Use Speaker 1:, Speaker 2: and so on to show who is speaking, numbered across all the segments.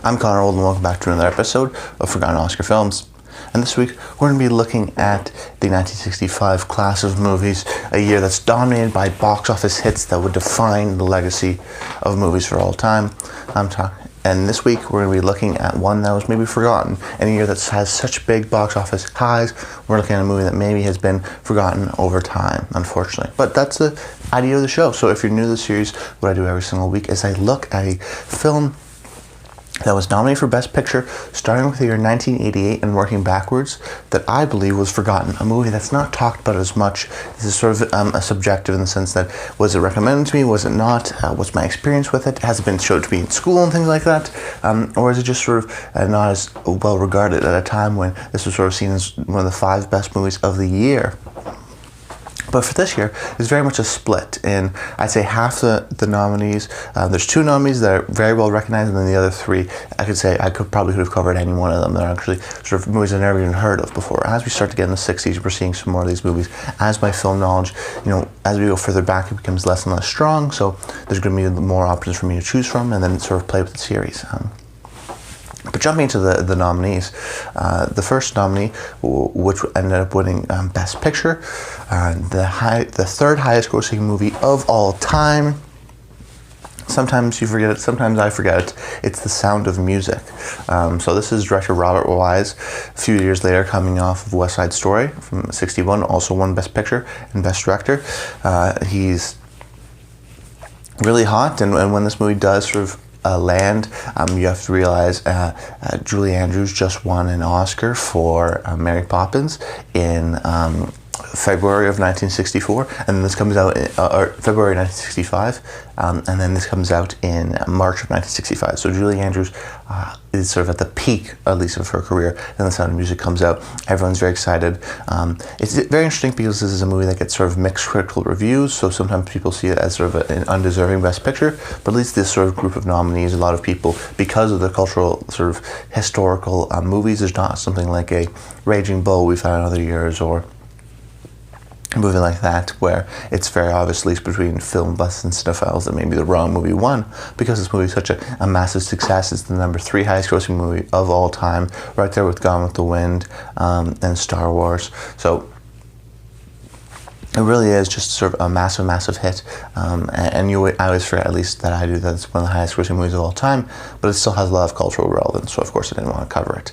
Speaker 1: I'm Connor Old and welcome back to another episode of Forgotten Oscar Films. And this week we're going to be looking at the 1965 class of movies, a year that's dominated by box office hits that would define the legacy of movies for all time. And this week we're going to be looking at one that was maybe forgotten, in a year that has such big box office highs. We're looking at a movie that maybe has been forgotten over time, unfortunately. But that's the idea of the show. So if you're new to the series, what I do every single week is I look at a film that was nominated for Best Picture, starting with the year 1988 and working backwards, that I believe was forgotten. A movie that's not talked about as much. This is sort of a subjective in the sense that, was it recommended to me, was it not, what's my experience with it, has it been showed to me in school and things like that, or is it just sort of not as well regarded at a time when this was sort of seen as one of the 5 best movies of the year. But for this year, there's very much a split in, I'd say, half the nominees. There's 2 nominees that are very well recognized, and then the other 3, I could say I probably could have covered any one of them. They're actually sort of movies I've never even heard of before. As we start to get in the 60s, we're seeing some more of these movies. As my film knowledge, as we go further back, it becomes less and less strong, so there's going to be more options for me to choose from, and then sort of play with the series. But jumping into the nominees, the first nominee, which ended up winning Best Picture, the third highest grossing movie of all time. Sometimes you forget it, sometimes I forget it. It's The Sound of Music. So this is director Robert Wise, a few years later coming off of West Side Story from '61, also won Best Picture and Best Director. He's really hot, and when this movie does sort of land, you have to realize Julie Andrews just won an Oscar for Mary Poppins in February of 1964, and then this comes out or February 1965, and then this comes out in March of 1965. So Julie Andrews is sort of at the peak, at least, of her career, and The Sound of Music comes out. Everyone's very excited. It's very interesting because this is a movie that gets sort of mixed critical reviews, so sometimes people see it as sort of an undeserving Best Picture, but at least this sort of group of nominees, a lot of people, because of the cultural sort of historical movies, there's not something like a Raging Bull we've had in other years, or a movie like that where it's very obvious, at least between film buffs and cinephiles, that maybe the wrong movie won, because this movie is such a massive success. It's the number 3 highest grossing movie of all time, right there with Gone with the Wind and Star Wars. So it really is just sort of a massive hit, and I always forget, at least that I do, that it's one of the highest grossing movies of all time, but it still has a lot of cultural relevance, so of course I didn't want to cover it.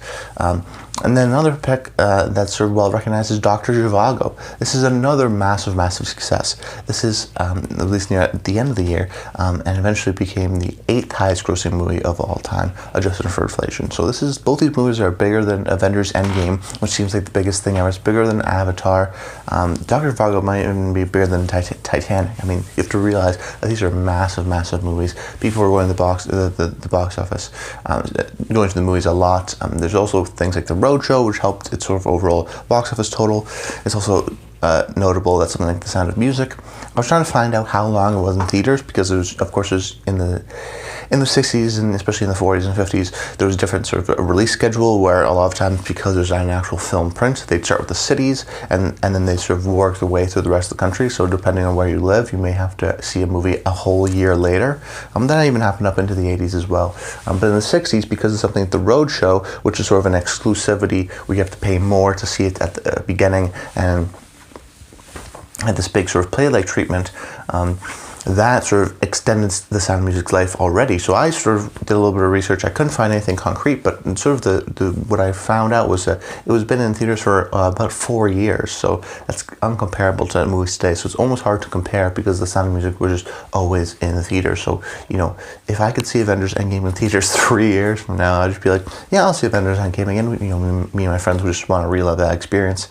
Speaker 1: And then another pick that's sort of well recognized is Dr. Zhivago. This is another massive success. This is, at least near the end of the year, and eventually became the 8th highest grossing movie of all time, adjusted for inflation. So both these movies are bigger than Avengers Endgame, which seems like the biggest thing ever. It's bigger than Avatar. Dr. Zhivago might even be bigger than Titanic. I mean, you have to realize that these are massive movies. People are going to the box office, going to the movies a lot. There's also things like the Roadshow, which helped its sort of overall box office total. It's also notable that something like The Sound of Music, I was trying to find out how long it was in theaters, because it was, of course, it was in the 60s, and especially in the 40s and 50s, there was a different sort of release schedule where a lot of times, because there's an actual film print, they'd start with the cities and then they sort of work their way through the rest of the country. So depending on where you live, you may have to see a movie a whole year later. That even happened up into the 80s as well. But in the 60s, because of something like the Roadshow, which is sort of an exclusivity where you have to pay more to see it at the beginning, and had this big sort of play-like treatment, that sort of extended The Sound of Music's life already. So I sort of did a little bit of research. I couldn't find anything concrete, but sort of what I found out was that it was been in theaters for about 4 years. So that's uncomparable to movies today. So it's almost hard to compare, because The Sound of Music was just always in the theater. So, if I could see Avengers Endgame in theaters 3 years from now, I'd just be like, yeah, I'll see Avengers Endgame again. Me and my friends would just want to relive that experience.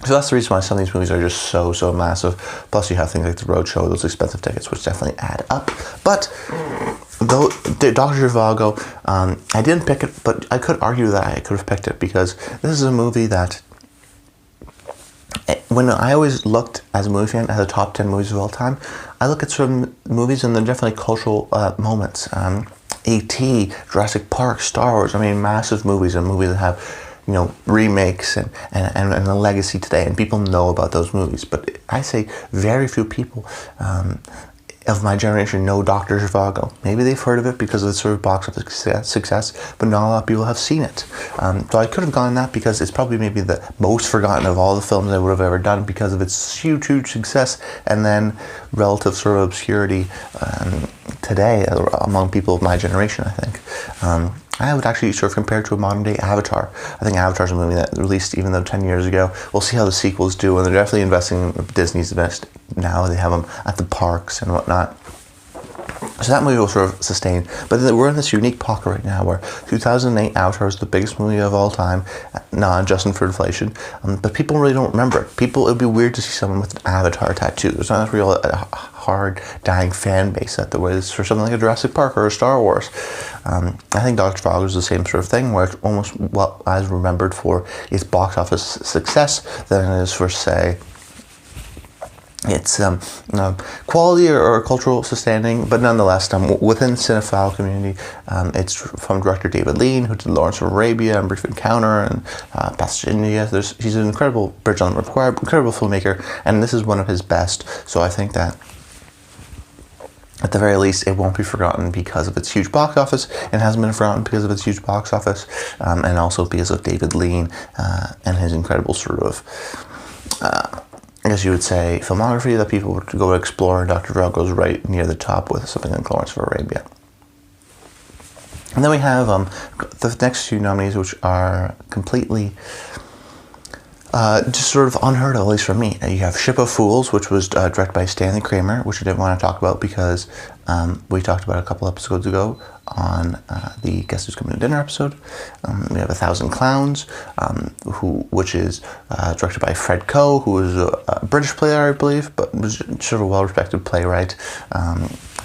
Speaker 1: So that's the reason why some of these movies are just so massive. Plus you have things like the Roadshow, those expensive tickets, which definitely add up. But though Dr. Zhivago, I didn't pick it, but I could argue that I could have picked it, because this is a movie that, when I always looked as a movie fan at the top 10 movies of all time, I look at certain movies and they're definitely cultural moments. E.T., Jurassic Park, Star Wars, massive movies, and movies that have remakes and a legacy today, and people know about those movies. But I say very few people of my generation know Dr. Zhivago. Maybe they've heard of it because of its sort of box office success, but not a lot of people have seen it. So I could have gone that because it's probably maybe the most forgotten of all the films I would have ever done because of its huge, huge success and then relative sort of obscurity today among people of my generation, I think. I would actually sort of compare it to a modern day Avatar. I think Avatar's a movie that released even though 10 years ago. We'll see how the sequels do, and they're definitely investing in Disney's best now. They have them at the parks and whatnot. So that movie will sort of sustain. But then we're in this unique pocket right now where 2008 Avatar is the biggest movie of all time, not adjusting for inflation. But people really don't remember it. It would be weird to see someone with an Avatar tattoo. There's not a real hard, dying fan base that there is for something like a Jurassic Park or a Star Wars. I think Dr. Zhivago is the same sort of thing where it's almost as remembered for its box office success than it is for, say, it's quality or cultural sustaining, but nonetheless, within the cinephile community, it's from director David Lean, who did Lawrence of Arabia and Brief Encounter and Passage to India. He's an incredible Bridge on the River, incredible filmmaker, and this is one of his best. So I think that at the very least, it won't be forgotten because of its huge box office. It hasn't been forgotten because of its huge box office, and also because of David Lean and his incredible sort of I guess you would say filmography that people would go explore, and Dr. Zhivago goes right near the top with something like Lawrence of Arabia. And then we have the next two nominees, which are completely just sort of unheard of, at least for me. You have Ship of Fools, which was directed by Stanley Kramer, which I didn't want to talk about because we talked about it a couple episodes ago on the Guess Who's Coming to Dinner episode. We have 1,000 Clowns, which is directed by Fred Coe, who is a British playwright, I believe, but was sort of a well-respected playwright.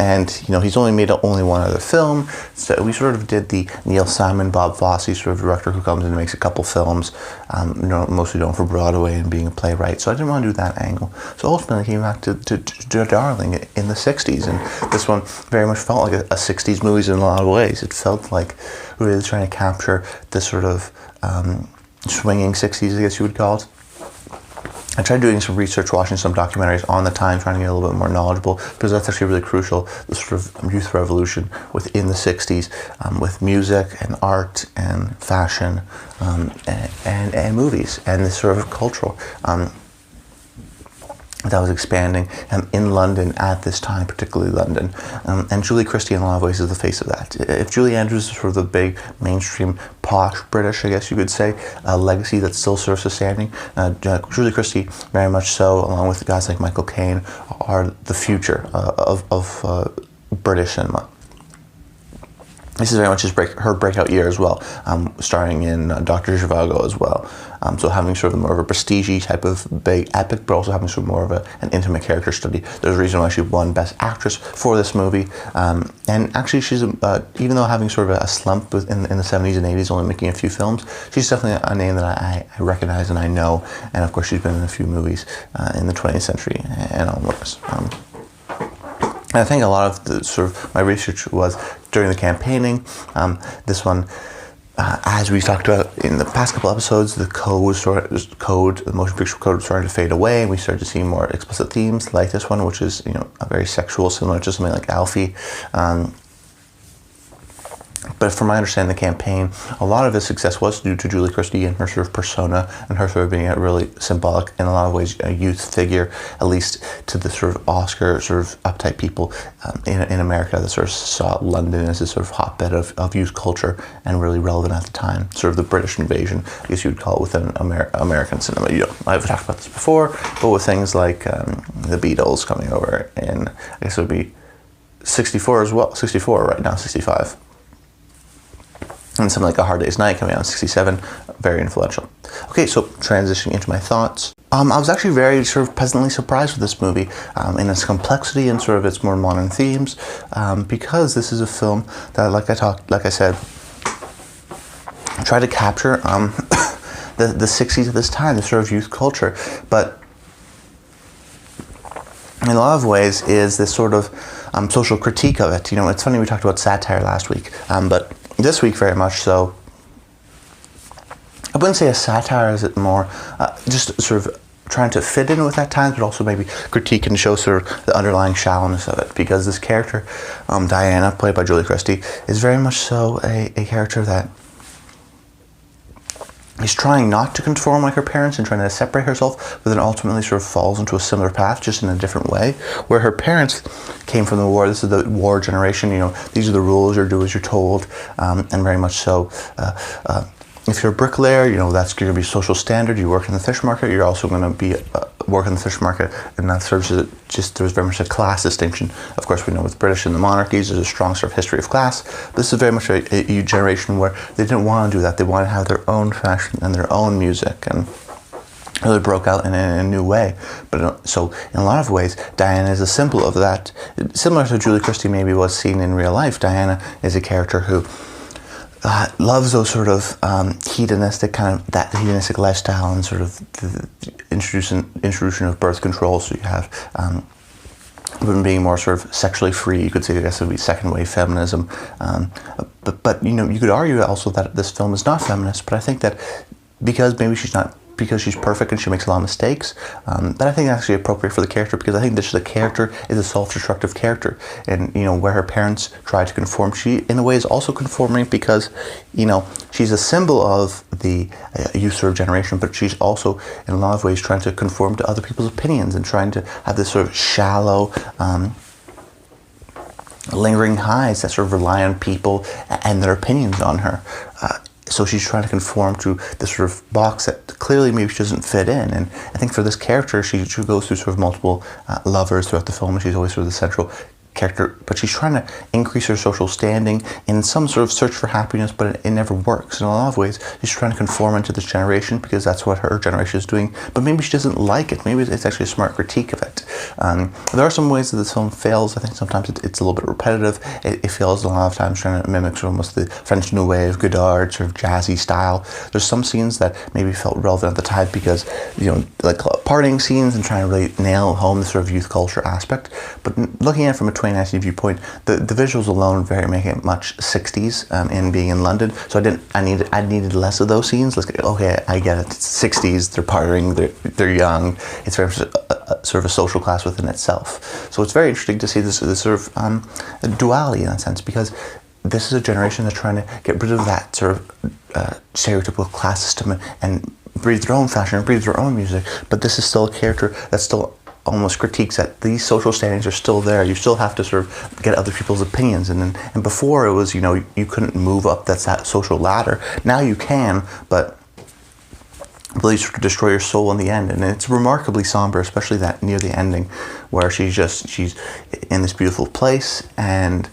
Speaker 1: And he's only made only one other film, so we sort of did the Neil Simon, Bob Fosse sort of director who comes in and makes a couple films, mostly known for Broadway and being a playwright. So I didn't want to do that angle. So ultimately, I came back to Darling in the '60s, and this one very much felt like a '60s movie in a lot of ways. It felt like really trying to capture this sort of swinging '60s, I guess you would call it. I tried doing some research, watching some documentaries on the time, trying to get a little bit more knowledgeable, because that's actually really crucial, the sort of youth revolution within the 60s, with music and art and fashion and movies, and this sort of cultural that was expanding in London at this time, particularly London. And Julie Christie, in a lot of ways, is the face of that. If Julie Andrews is sort of the big, mainstream, posh British, I guess you could say, legacy that's still sort of sustaining, Julie Christie, very much so, along with guys like Michael Caine, are the future of British cinema. This is very much her breakout year as well, starring in Dr. Zhivago as well. So having sort of more of a prestige type of big epic, but also having sort of more of an intimate character study. There's a reason why she won Best Actress for this movie. And actually, she's even though having sort of a slump in the 70s and 80s, only making a few films, she's definitely a name that I recognize and I know. And of course, she's been in a few movies in the 20th century and onwards. And I think a lot of the sort of my research was during the campaigning. This one, as we talked about in the past couple episodes, the motion picture code was starting to fade away, and we started to see more explicit themes like this one, which is a very sexual, similar to something like Alfie. But from my understanding, the campaign, a lot of its success was due to Julie Christie and her sort of persona, and her sort of being a really symbolic, in a lot of ways, a youth figure, at least to the sort of Oscar sort of uptight people in America that sort of saw London as this sort of hotbed of youth culture and really relevant at the time. Sort of the British invasion, I guess you would call it, within American cinema. I've talked about this before, but with things like the Beatles coming over in, I guess it would be 64 as well, 64 right now, 65. And something like A Hard Day's Night coming out in 67, very influential. Okay, so transitioning into my thoughts. I was actually very sort of pleasantly surprised with this movie in its complexity and sort of its more modern themes, because this is a film that, like I said, tried to capture the 60s of this time, the sort of youth culture, but in a lot of ways is this sort of social critique of it. It's funny, we talked about satire last week, but this week very much so. I wouldn't say a satire, is it more just sort of trying to fit in with at times, but also maybe critique and show sort of the underlying shallowness of it. Because this character, Diana, played by Julie Christie, is very much so a character that is trying not to conform like her parents and trying to separate herself, but then ultimately sort of falls into a similar path, just in a different way. Where her parents came from the war, this is the war generation, you know, these are the rules, you do as you're told, and very much so. If you're a bricklayer, you know, that's going to be social standard. You work in the fish market, you're also going to be work in the fish market, and that serves as just, there's very much a class distinction. Of course, we know with British and the monarchies, there's a strong sort of history of class. This is very much a generation where they didn't want to do that. They wanted to have their own fashion and their own music, and really broke out in a new way. But so in a lot of ways, Diana is a symbol of that. Similar to Julie Christie maybe was seen in real life, Diana is a character who loves those sort of hedonistic that hedonistic lifestyle, and sort of the introduction of birth control. So you have women being more sort of sexually free. You could say, I guess, it would be second wave feminism. But you know, you could argue also that this film is not feminist. But I think that because maybe because she's perfect and she makes a lot of mistakes, that I think is actually appropriate for the character, because I think this the character is a self-destructive character, and you know, where her parents try to conform, she in a way is also conforming, because you know, she's a symbol of the youth sort of generation, but she's also in a lot of ways trying to conform to other people's opinions and trying to have this sort of shallow lingering highs that sort of rely on people and their opinions on her. So she's trying to conform to this sort of box that clearly maybe she doesn't fit in. And I think for this character, she goes through sort of multiple lovers throughout the film, and she's always sort of the central character, but she's trying to increase her social standing in some sort of search for happiness, but it never works. In a lot of ways, she's trying to conform into this generation because that's what her generation is doing, but maybe she doesn't like it. Maybe it's actually a smart critique of it. There are some ways that this film fails. I think sometimes it's a little bit repetitive. It fails a lot of times trying to mimic sort of almost the French New Wave, Godard, sort of jazzy style. There's some scenes that maybe felt relevant at the time because, you know, like partying scenes and trying to really nail home the sort of youth culture aspect. But looking at it from a 2019 viewpoint, the visuals alone make it much 60s in being in London. So I needed less of those scenes. Like, okay, I get it. It's 60s. They're partying. They're young. It's very much sort of a social class within itself. So it's very interesting to see this sort of duality in that sense, because this is a generation that's trying to get rid of that sort of stereotypical class system and breathe their own fashion and breathe their own music. But this is still a character that still almost critiques that these social standings are still there. You still have to sort of get other people's opinions, and before it was, you know, you couldn't move up that social ladder. Now you can, but really sort of destroy your soul in the end. And it's remarkably somber, especially that near the ending, where she's in this beautiful place and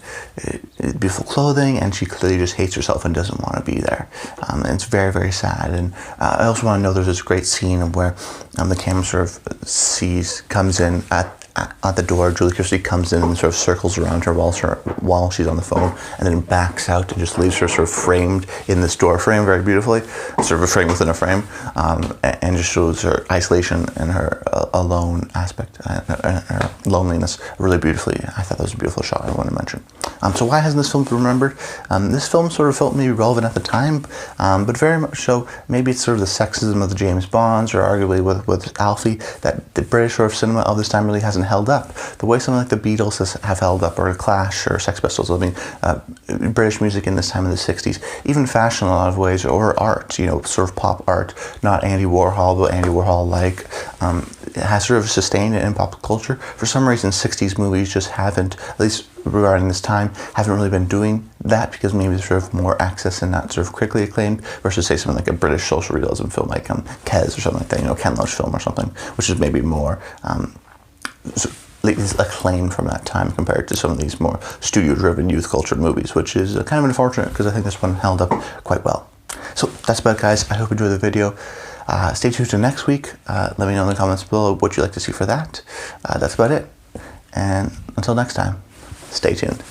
Speaker 1: beautiful clothing, and she clearly just hates herself and doesn't want to be there. And it's very, very sad. And I also want to know there's this great scene where the camera sort of comes in at the door. Julie Christie comes in and sort of circles around her while she's on the phone, and then backs out and just leaves her sort of framed in this door frame very beautifully, sort of a frame within a frame, and just shows her isolation and her alone aspect, her loneliness really beautifully. I thought that was a beautiful shot I want to mention. So why hasn't this film been remembered? This film sort of felt maybe relevant at the time, but very much so, maybe it's sort of the sexism of the James Bonds, or arguably with Alfie, that the British sort of cinema of this time really hasn't held up the way something like the Beatles have held up, or Clash, or Sex Pistols. I mean, British music in this time in the 60s, even fashion in a lot of ways, or art, you know, sort of pop art, not Andy Warhol, but Andy Warhol-like, has sort of sustained it in pop culture. For some reason, 60s movies just haven't, at least regarding this time, haven't really been doing that, because maybe there's sort of more access and not sort of critically acclaimed, versus say something like a British social realism film like Kes or something like that, you know, Ken Loach film or something, which is maybe more acclaimed from that time compared to some of these more studio-driven youth culture movies, which is kind of unfortunate, because I think this one held up quite well. So that's about it, guys. I hope you enjoyed the video. Stay tuned to next week. Let me know in the comments below what you'd like to see for that. That's about it. And until next time, stay tuned.